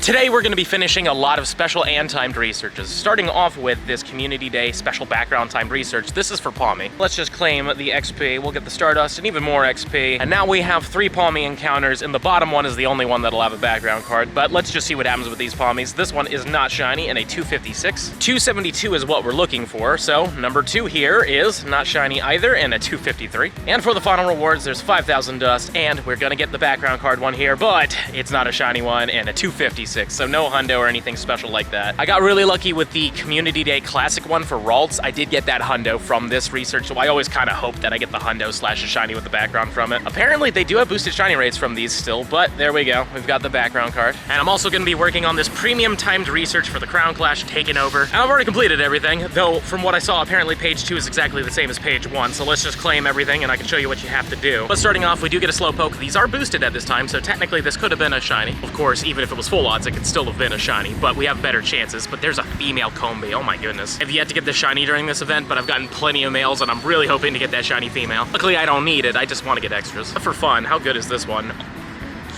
Today we're going to be finishing a lot of special and timed researches, starting off with this Community Day special background timed research. This is for Palmy. Let's just claim the XP, we'll get the Stardust and even more XP, and now we have 3 Palmy encounters, and the bottom one is the only one that'll have a background card, but let's just see what happens with these Palmies. This one is not shiny and a 256. 272 is what we're looking for, so number 2 here is not shiny either and a 253. And for the final rewards, there's 5,000 dust, and we're gonna get the background card one here, but it's not a shiny one and a 256, so no Hundo or anything special like that. I got really lucky with the Community Day Classic one for Ralts. I did get that Hundo from this research, so I always kind of hope that I get the Hundo slash a shiny with the background from it. Apparently they do have boosted shiny rates from these still, but there we go. We've got the background card. And I'm also gonna be working on this premium timed research for the Crown Clash Taken Over. And I've already completed everything, though from what I saw, apparently page 2 is exactly the same as page 1, so let's just claim everything and I can show you what you have to do. But starting off, we do get a Slowpoke. These are boosted at this time, so technically this could have been a shiny. Of course, even if it was full odds, it could still have been a shiny, but we have better chances. But there's a female Combi, oh my goodness. I've yet to get the shiny during this event, but I've gotten plenty of males and I'm really hoping to get that shiny female. Luckily, I don't need it, I just want to get extras. But for fun, how good is this one?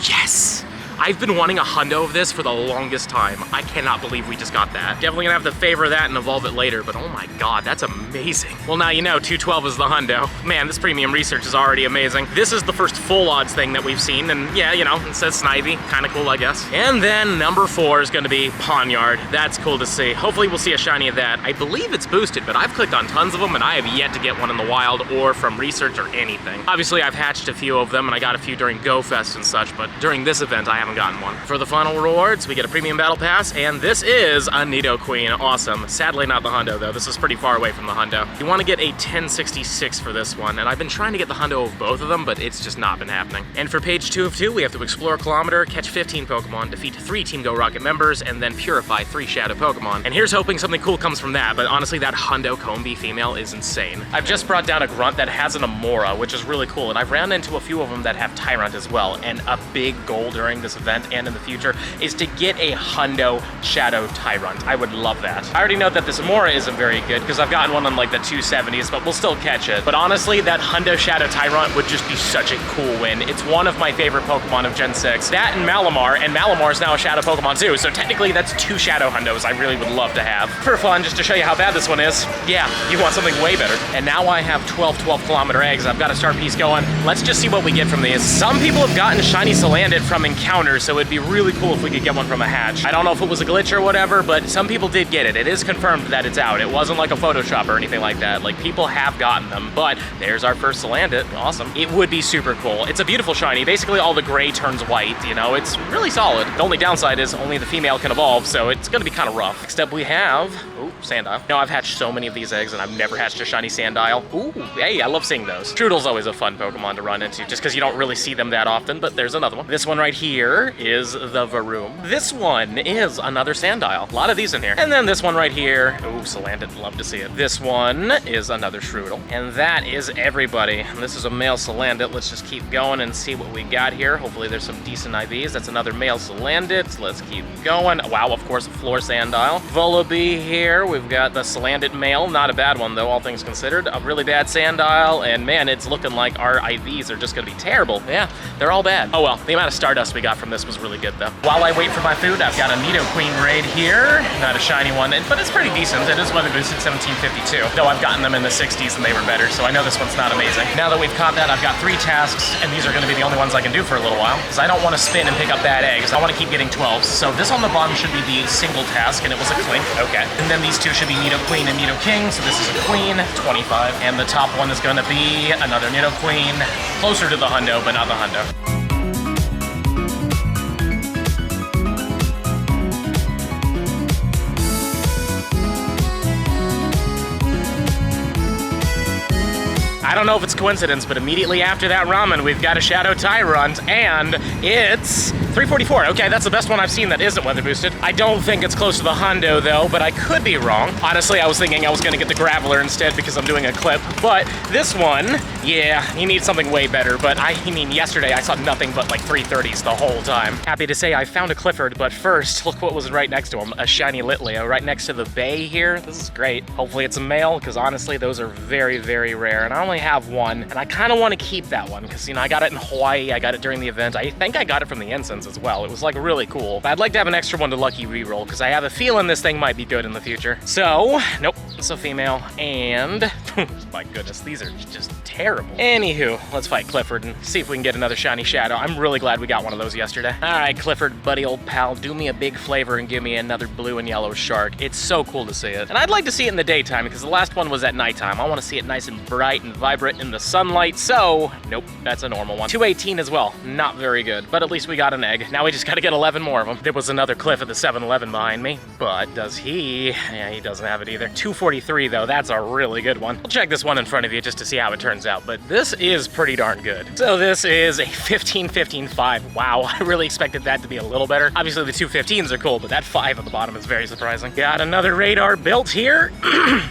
Yes! I've been wanting a Hundo of this for the longest time. I cannot believe we just got that. Definitely gonna have to favor that and evolve it later, but oh my god, that's amazing. Well, now you know 212 is the Hundo. Man, this premium research is already amazing. This is the first full odds thing that we've seen, and yeah, you know, it says Snivy, kinda cool, I guess. And then number 4 is gonna be Pawniard. That's cool to see. Hopefully we'll see a shiny of that. I believe it's boosted, but I've clicked on tons of them and I have yet to get one in the wild or from research or anything. Obviously, I've hatched a few of them and I got a few during Go Fest and such, but during this event, I haven't gotten one. For the final rewards, we get a premium battle pass, and this is a Nidoqueen. Awesome. Sadly, not the Hundo, though. This is pretty far away from the Hundo. You want to get a 1066 for this one, and I've been trying to get the Hundo of both of them, but it's just not been happening. And for page 2 of 2, we have to explore a kilometer, catch 15 Pokemon, defeat 3 Team Go Rocket members, and then purify 3 Shadow Pokemon. And here's hoping something cool comes from that, but honestly, that Hundo Combi female is insane. I've just brought down a Grunt that has an Amora, which is really cool, and I've ran into a few of them that have Tyrant as well, and a big goal during this event and in the future is to get a Hundo Shadow Tyrant. I would love that. I already know that this Amora isn't very good because I've gotten one on like the 270s, but we'll still catch it. But honestly, that Hundo Shadow Tyrant would just be such a cool win. It's one of my favorite Pokemon of Gen 6. That and Malamar is now a Shadow Pokemon too, so technically that's 2 Shadow Hundos I really would love to have. For fun, just to show you how bad this one is, yeah, you want something way better. And now I have 12 12-kilometer eggs. I've got a star piece going. Let's just see what we get from these. Some people have gotten shiny Salandit from encounters, so it'd be really cool if we could get one from a hatch. I don't know if it was a glitch or whatever, but some people did get it. It is confirmed that it's out. It wasn't like a Photoshop or anything like that. Like, people have gotten them, but there's our first Salandit. Awesome. It would be super cool. It's a beautiful shiny. Basically, all the gray turns white, you know? It's really solid. The only downside is only the female can evolve, so it's gonna be kind of rough. Next up we have, ooh, Sandile. Now, I've hatched so many of these eggs, and I've never hatched a shiny Sandile. Ooh, hey, I love seeing those. Trudle's always a fun Pokemon to run into, just because you don't really see them that often, but there's another one. This one right here is the Varoom. This one is another Sandile. A lot of these in here. And then this one right here. Ooh, Salandit, love to see it. This one is another Trudle. And that is everybody. This is a male Salandit. Let's just keep going and see what we got here. Hopefully there's some decent IVs. That's another male Salandit. Let's keep going. Wow, of course, a floor Sandile. Vullaby here. We've got the Salandit male. Not a bad one, though, all things considered. A really bad Sandile. And man, it's looking like our IVs are just going to be terrible. Yeah, they're all bad. Oh well, the amount of Stardust we got from this was really good, though. While I wait for my food, I've got a Nidoqueen raid here. Not a shiny one, but it's pretty decent. It is weather boosted 1752. Though I've gotten them in the 60s and they were better, so I know this one's not amazing. Now that we've caught that, I've got 3 tasks, and these are going to be the only ones I can do for a little while, because I don't want to spin and pick up bad eggs. I want to keep getting 12s. So this on the bottom should be the single task, and it was a Clink. Okay. And then these 2 should be Nidoqueen and Nidoking, so this is a Queen, 25. And the top one is going to be another Nidoqueen, closer to the Hundo, but not the Hundo. I don't know if it's coincidence, but immediately after that ramen, we've got a Shadow Tyrant, and it's 344. Okay, that's the best one I've seen that isn't weather boosted. I don't think it's close to the Hundo, though, but I could be wrong. Honestly, I was thinking I was going to get the Graveler instead because I'm doing a clip, but this one, yeah, you need something way better, but I mean, yesterday I saw nothing but like 330s the whole time. Happy to say I found a Clifford, but first, look what was right next to him, a shiny Litleo right next to the bay here. This is great. Hopefully it's a male, because honestly, those are very, very rare, and I only have one, and I kind of want to keep that one, because, you know, I got it in Hawaii, I got it during the event, I think I got it from the ensign. ones as well. It was like really cool. But I'd like to have an extra one to lucky reroll because I have a feeling this thing might be good in the future. So, nope, it's a female. And, my goodness, these are just terrible. Anywho, let's fight Clifford and see if we can get another shiny shadow. I'm really glad we got one of those yesterday. All right, Clifford, buddy old pal, do me a big favor and give me another blue and yellow shark. It's so cool to see it. And I'd like to see it in the daytime because the last one was at nighttime. I want to see it nice and bright and vibrant in the sunlight. So, nope, that's a normal one. 218 as well, not very good, but at least we got an egg. Now we just got to get 11 more of them. There was another Cliff at the 7-Eleven behind me, but does he? Yeah, he doesn't have it either. 243 though, that's a really good one. I'll check this one in front of you just to see how it turns out, but this is pretty darn good. So this is a 15-15-5. Wow, I really expected that to be a little better. Obviously the 215s are cool, but that 5 at the bottom is very surprising. Got another radar built here.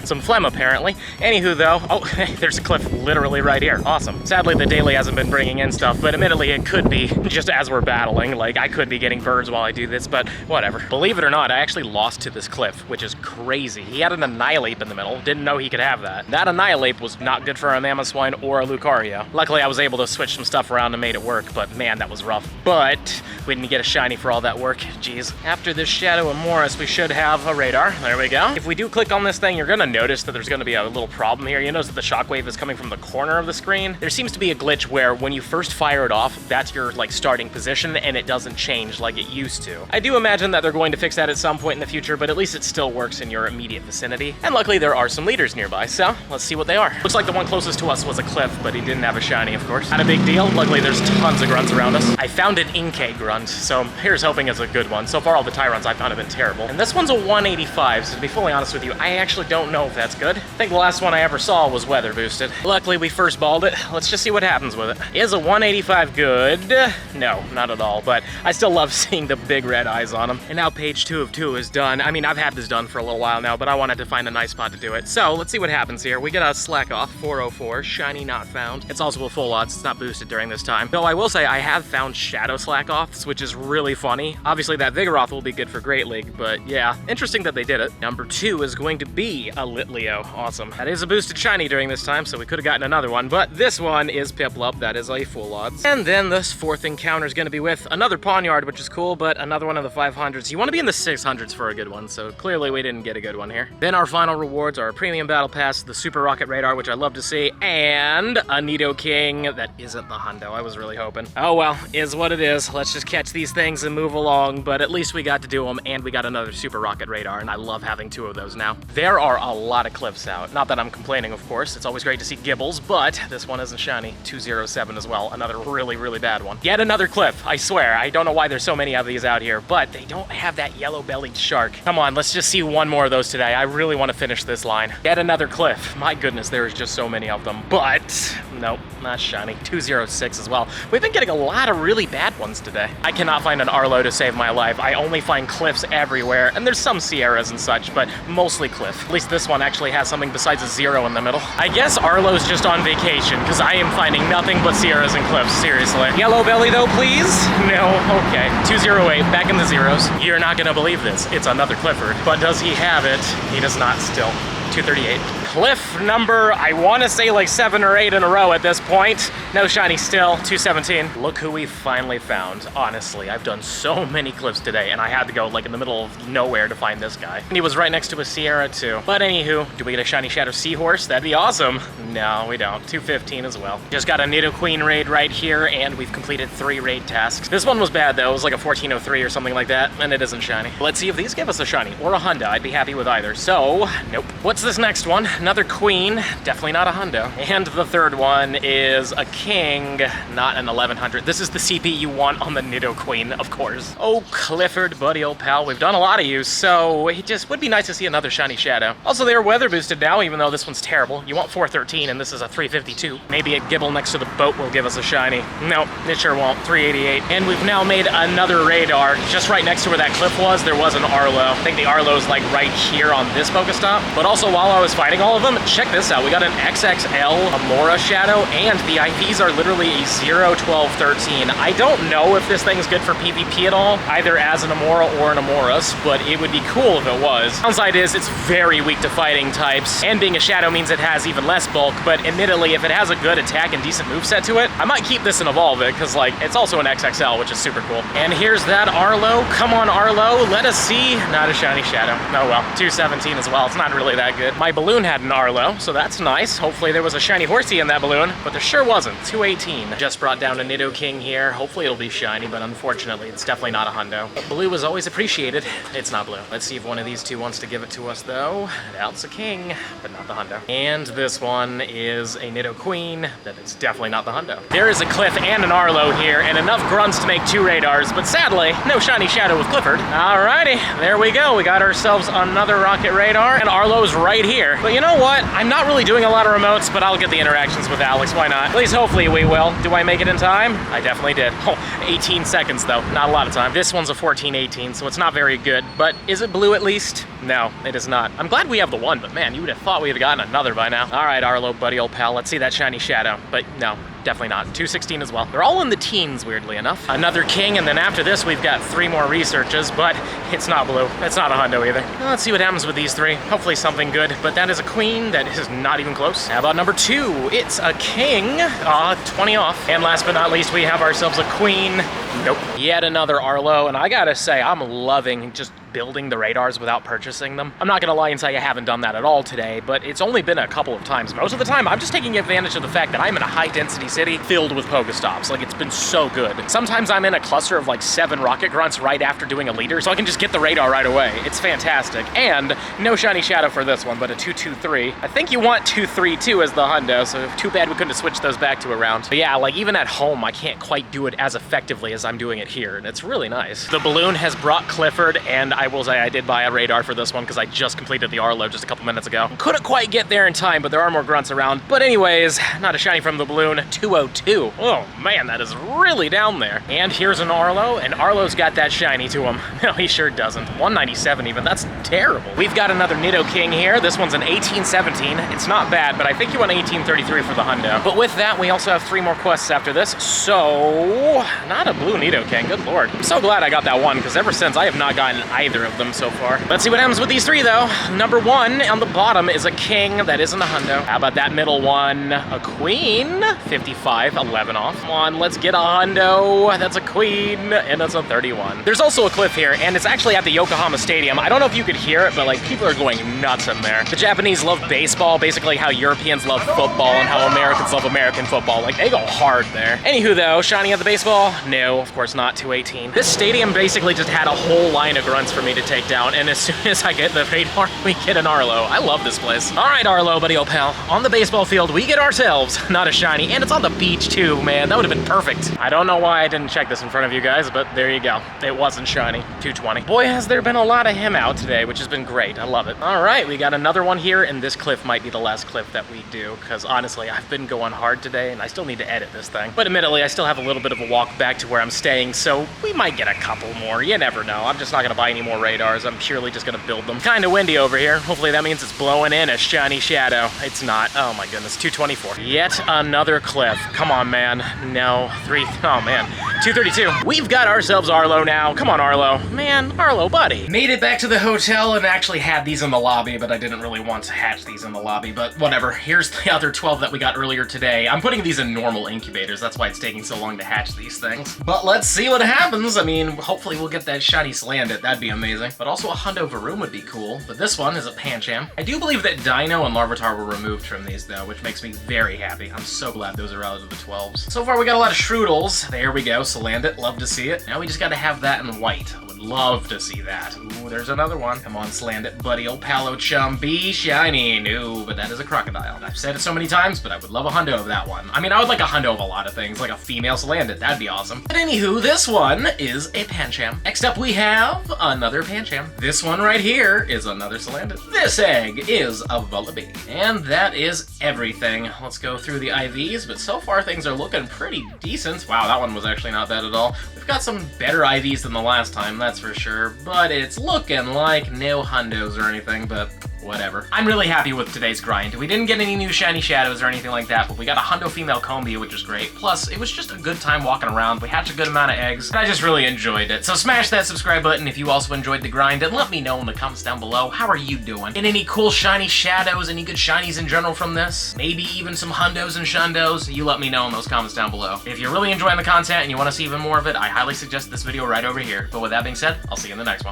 Some phlegm apparently. Anywho though, oh, there's a Cliff literally right here. Awesome. Sadly the daily hasn't been bringing in stuff, but admittedly it could be just as we're battling. Like I could be getting birds while I do this, but whatever. Believe it or not, I actually lost to this Cliff, which is crazy. He had an Annihilate in the middle. Didn't know he could have that. That Annihilate was not good for a Mamoswine or a Lucario. Luckily I was able to switch some stuff around and made it work, but man, that was rough. But we didn't get a shiny for all that work. Jeez. After this Shadow of Morris, we should have a radar. There we go. If we do click on this thing, you're gonna notice that there's gonna be a little problem here. You notice that the shockwave is coming from the corner of the screen. There seems to be a glitch where when you first fire it off, that's your like starting position and it doesn't change like it used to. I do imagine that they're going to fix that at some point in the future, but at least it still works in your immediate vicinity. And luckily there are some leaders nearby, so let's see what they are. Looks like the one closest to us was a Cliff, but he didn't have a shiny, of course. Not a big deal. Luckily there's tons of grunts around us. I found an Inkay grunt, so here's hoping it's a good one. So far all the Tyrants I found have been terrible. And this one's a 185, so to be fully honest with you, I actually don't know if that's good. I think the last one I ever saw was weather boosted. Luckily we first balled it. Let's just see what happens with it. Is a 185 good? No, not at all, but I still love seeing the big red eyes on him. And now page 2 of 2 is done. I mean, I've had this done for a little while now, but I wanted to find a nice spot to do it. So let's see what happens here. We get a Slack Off, 404, shiny not found. It's also a full odds, it's not boosted during this time. Though I will say I have found Shadow Slack Offs, which is really funny. Obviously that Vigoroth will be good for Great League, but yeah, interesting that they did it. Number 2 is going to be a Litleo. Awesome. That is a boosted shiny during this time, so we could have gotten another one, but this one is Piplup. That is a full odds. And then this 4th encounter is going to be with another Pawniard, which is cool, but another one of the 500s. You want to be in the 600s for a good one, so clearly we didn't get a good one here. Then our final rewards are a Premium Battle Pass, the Super Rocket Radar, which I love to see, and a Nidoking that isn't the Hundo. I was really hoping. Oh well, is what it is. Let's just catch these things and move along, but at least we got to do them, and we got another Super Rocket Radar, and I love having 2 of those now. There are a lot of Cliffs out. Not that I'm complaining, of course. It's always great to see Gibbles, but this one isn't shiny. 207 as well. Another really, really bad one. Yet another Cliff. I swear. I don't know why there's so many of these out here, but they don't have that yellow-bellied shark. Come on, let's just see one more of those today. I really want to finish this line. Yet another Cliff. My goodness, there is just so many of them, but nope, not shiny. 206 as well. We've been getting a lot of really bad ones today. I cannot find an Arlo to save my life. I only find Cliffs everywhere, and there's some Sierras and such, but mostly Cliff. At least this one actually has something besides a 0 in the middle. I guess Arlo's just on vacation, because I am finding nothing but Sierras and Cliffs, seriously. Yellow belly though, please? No, okay. 208, back in the zeros. You're not gonna believe this. It's another Clifford. But does he have it? He does not still. 238. Cliff number, I want to say like 7 or 8 in a row at this point. No shiny still, 217. Look who we finally found. Honestly, I've done so many Cliffs today, and I had to go like in the middle of nowhere to find this guy. And he was right next to a Sierra too. But anywho, do we get a shiny Shadow Seahorse? That'd be awesome. No, we don't. 215 as well. Just got a Nidoqueen raid right here, and we've completed 3 raid tasks. This one was bad though. It was like a 1403 or something like that, and it isn't shiny. Let's see if these give us a shiny or a Hundo. I'd be happy with either. So, nope. What's this next one? Another Queen, definitely not a Hundo. And the third one is a King, not an 1100. This is the CP you want on the Nidoqueen, of course. Oh, Clifford, buddy old pal, we've done a lot of you, so it just would be nice to see another shiny Shadow. Also, they are weather boosted now, even though this one's terrible. You want 413, and this is a 352. Maybe a Gibble next to the boat will give us a shiny. No, it sure won't. 388. And we've now made another radar. Just right next to where that cliff was, there was an Arlo. I think the Arlo's like right here on this Pokestop. But also, while I was fighting all all of them. Check this out. We got an XXL Amora Shadow, and the IVs are literally a 0, 12, 13. I don't know if this thing's good for PvP at all, either as an Amora or an Amoras, but it would be cool if it was. Downside is it's very weak to fighting types, and being a Shadow means it has even less bulk, but admittedly, if it has a good attack and decent moveset to it, I might keep this and evolve it, because like, it's also an XXL, which is super cool. And here's that Arlo. Come on, Arlo, let us see. Not a shiny Shadow. Oh well, 217 as well. It's not really that good. My balloon had an Arlo, so that's nice. Hopefully there was a shiny Horsey in that balloon, but there sure wasn't. 218. Just brought down a Nidoking here. Hopefully it'll be shiny, but unfortunately, it's definitely not a Hundo. But blue is always appreciated. It's not blue. Let's see if one of these two wants to give it to us, though. That's a king, but not the Hundo. And this one is a Nidoqueen, that is definitely not the Hundo. There is a Cliff and an Arlo here, and enough grunts to make 2 radars, but sadly, no shiny Shadow with Clifford. Alrighty, there we go. We got ourselves another Rocket Radar, and Arlo's right here. But you know what? I'm not really doing a lot of remotes, but I'll get the interactions with Alex. Why not? At least hopefully we will. Do I make it in time? I definitely did. Oh, 18 seconds though. Not a lot of time. This one's a 14-18, so it's not very good. But is it blue at least? No, it is not. I'm glad we have the one, but man, you would have thought we would have gotten another by now. All right, Arlo, buddy, old pal. Let's see that shiny Shadow. But no, definitely not. 216 as well. They're all in the teens, weirdly enough. Another king, and then after this, we've got 3 more researches, but it's not blue. It's not a Hundo either. Well, let's see what happens with these 3. Hopefully something good, but that is a queen. That is not even close. How about number 2? It's a king. 20 off. And last but not least, we have ourselves a queen. Nope. Yet another Arlo, and I gotta say, I'm loving just building the radars without purchasing them. I'm not gonna lie and say I haven't done that at all today, but it's only been a couple of times. Most of the time, I'm just taking advantage of the fact that I'm in a high-density city filled with Pokestops. Like, it's been so good. Sometimes I'm in a cluster of like 7 Rocket Grunts right after doing a leader, so I can just get the radar right away. It's fantastic. And no shiny Shadow for this one, but a 223. I think you want 232 as the Hundo, so too bad we couldn't have switched those back to a round. But yeah, like even at home, I can't quite do it as effectively as I'm doing it here, and it's really nice. The balloon has brought Clifford, and I will say I did buy a radar for this one because I just completed the Arlo just a couple minutes ago. Couldn't quite get there in time, but there are more grunts around. But anyways, not a shiny from the balloon, 202. Oh man, that is really down there. And here's an Arlo, and Arlo's got that shiny to him. No, he sure doesn't. 197 even, that's terrible. We've got another Nidoking here. This one's an 1817. It's not bad, but I think you want 1833 for the Hundo. But with that, we also have 3 more quests after this, so not a blue Nidoking, good lord. I'm so glad I got that one, because ever since I have not gotten either of them so far. Let's see what happens with these 3 though. Number 1 on the bottom is a king, that isn't a Hundo. How about that middle one? A queen, 55, 11 off. Come on, let's get a Hundo. That's a queen, and that's a 31. There's also a Cliff here, and it's actually at the Yokohama Stadium. I don't know if you could hear it, but like people are going nuts in there. The Japanese love baseball, basically how Europeans love football and how Americans love American football. Like they go hard there. Anywho though, shiny at the baseball? No, of course not, 218. This stadium basically just had a whole line of grunts for me to take down, and as soon as I get the radar, we get an Arlo. I love this place. All right, Arlo, buddy, old pal. On the baseball field, we get ourselves not a shiny, and it's on the beach too, man. That would have been perfect. I don't know why I didn't check this in front of you guys, but there you go. It wasn't shiny. 220. Boy, has there been a lot of him out today, which has been great. I love it. All right, we got another one here, and this Cliff might be the last Cliff that we do, because honestly, I've been going hard today, and I still need to edit this thing. But admittedly, I still have a little bit of a walk back to where I'm staying, so we might get a couple more. You never know. I'm just not gonna buy any more radars. I'm purely just gonna build them. Kinda windy over here. Hopefully that means it's blowing in a shiny Shadow. It's not. Oh my goodness, 224. Yet another Cliff. Come on, man. No, 3, oh man. 232. We've got ourselves Arlo now. Come on, Arlo. Man, Arlo, buddy. Made it back to the hotel and actually had these in the lobby, but I didn't really want to hatch these in the lobby, but whatever. Here's the other 12 that we got earlier today. I'm putting these in normal incubators. That's why it's taking so long to hatch these things. But let's see what happens. I mean, hopefully we'll get that shiny Slandit. That'd be amazing. But also a Hundo Varoom would be cool. But this one is a Pancham. I do believe that Dino and Larvitar were removed from these though, which makes me very happy. I'm so glad those are out of the 12s. So far we got a lot of Shroodles. There we go, Salandit, love to see it. Now we just gotta have that in white. I would love to see that. Ooh, there's another one. Come on, Salandit, buddy, old palo chum, be shiny. No, but that is a crocodile. I've said it so many times, but I would love a Hundo of that one. I mean, I would like a Hundo of a lot of things, like a female Salandit, that'd be awesome. But anywho, this one is a Pancham. Next up we have another Pancham. This one right here is another Salandit. This egg is a Vullaby. And that is everything. Let's go through the IVs, but so far things are looking pretty decent. Wow, that one was actually not bad at all. We've got some better IVs than the last time, that's for sure, but it's looking like no Hundos or anything, but whatever. I'm really happy with today's grind. We didn't get any new shiny shadows or anything like that, but we got a Hundo female Combi, which is great. Plus, it was just a good time walking around. We hatched a good amount of eggs, and I just really enjoyed it. So smash that subscribe button if you also enjoyed the grind, and let me know in the comments down below, how are you doing? And any cool shiny shadows, any good shinies in general from this? Maybe even some Hundos and Shundos? You let me know in those comments down below. If you're really enjoying the content and you want to see even more of it, I highly suggest this video right over here. But with that being said, I'll see you in the next one.